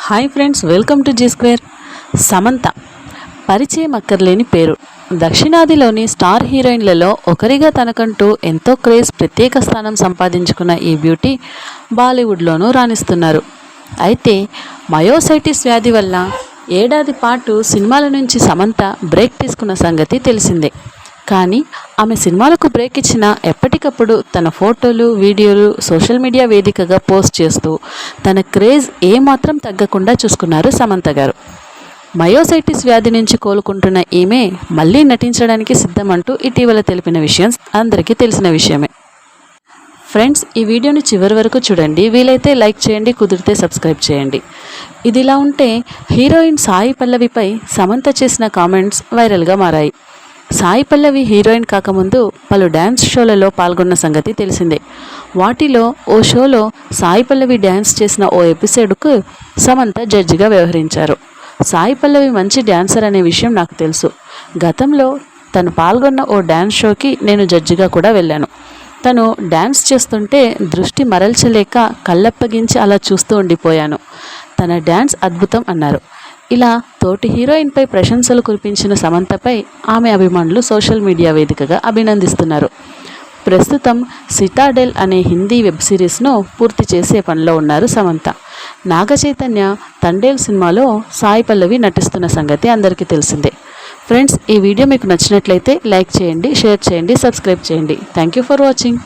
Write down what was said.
Hi friends, welcome to Zee square. Samantha పరిచయం అక్కర్లేని పేరు. దక్షిణాదిలోని స్టార్ హీరోయిన్లలో ఒకరిగా తనకంటూ ఎంతో క్రేజ్, ప్రత్యేక స్థానం సంపాదించుకున్న ఈ బ్యూటీ బాలీవుడ్లోనూ రాణిస్తున్నారు. అయితే మయోసైటిస్ వ్యాధి వల్ల ఏడాది పాటు సినిమాల నుంచి సమంత బ్రేక్ తీసుకున్న సంగతి తెలిసిందే. కానీ ఆమె సినిమాలకు బ్రేక్ ఇచ్చినా ఎప్పటికప్పుడు తన ఫోటోలు, వీడియోలు సోషల్ మీడియా వేదికగా పోస్ట్ చేస్తూ తన క్రేజ్ ఏమాత్రం తగ్గకుండా చూసుకున్నారు సమంత గారు. మయోసైటిస్ వ్యాధి నుంచి కోలుకుంటున్న ఈమె మళ్ళీ నటించడానికి సిద్ధమంటూ ఇటీవల తెలిపిన విషయం అందరికీ తెలిసిన విషయమే. ఫ్రెండ్స్, ఈ వీడియోని చివరి వరకు చూడండి. వీలైతే లైక్ చేయండి, కుదిరితే సబ్స్క్రైబ్ చేయండి. ఇదిలా ఉంటే హీరోయిన్ సాయి పల్లవిపై సమంత చేసిన కామెంట్స్ వైరల్గా మారాయి. సాయి పల్లవి హీరోయిన్ కాకముందు పలు డ్యాన్స్ షోలలో పాల్గొన్న సంగతి తెలిసిందే. వాటిలో ఓ షోలో సాయి పల్లవి డ్యాన్స్ చేసిన ఓ ఎపిసోడ్కు సమంత జడ్జిగా వ్యవహరించారు. సాయి పల్లవి మంచి డ్యాన్సర్ అనే విషయం నాకు తెలుసు. గతంలో తను పాల్గొన్న ఓ డ్యాన్స్ షోకి నేను జడ్జిగా కూడా వెళ్ళాను. తను డ్యాన్స్ చేస్తుంటే దృష్టి మరల్చలేక కళ్ళప్పగించి అలా చూస్తూ ఉండిపోయాను. తన డ్యాన్స్ అద్భుతం అన్నారు. ఇలా తోటి హీరోయిన్పై ప్రశంసలు కురిపించిన సమంతపై ఆమె అభిమానులు సోషల్ మీడియా వేదికగా అభినందిస్తున్నారు. ప్రస్తుతం సిటాడెల్ అనే హిందీ వెబ్ సిరీస్ను పూర్తి చేసే పనిలో ఉన్నారు సమంత. నాగ చైతన్య తండేల్ సినిమాలో సాయి పల్లవి నటిస్తున్న సంగతి అందరికీ తెలిసిందే. ఫ్రెండ్స్, ఈ వీడియో మీకు నచ్చినట్లయితే లైక్ చేయండి, షేర్ చేయండి, సబ్స్క్రైబ్ చేయండి. Thank you for watching.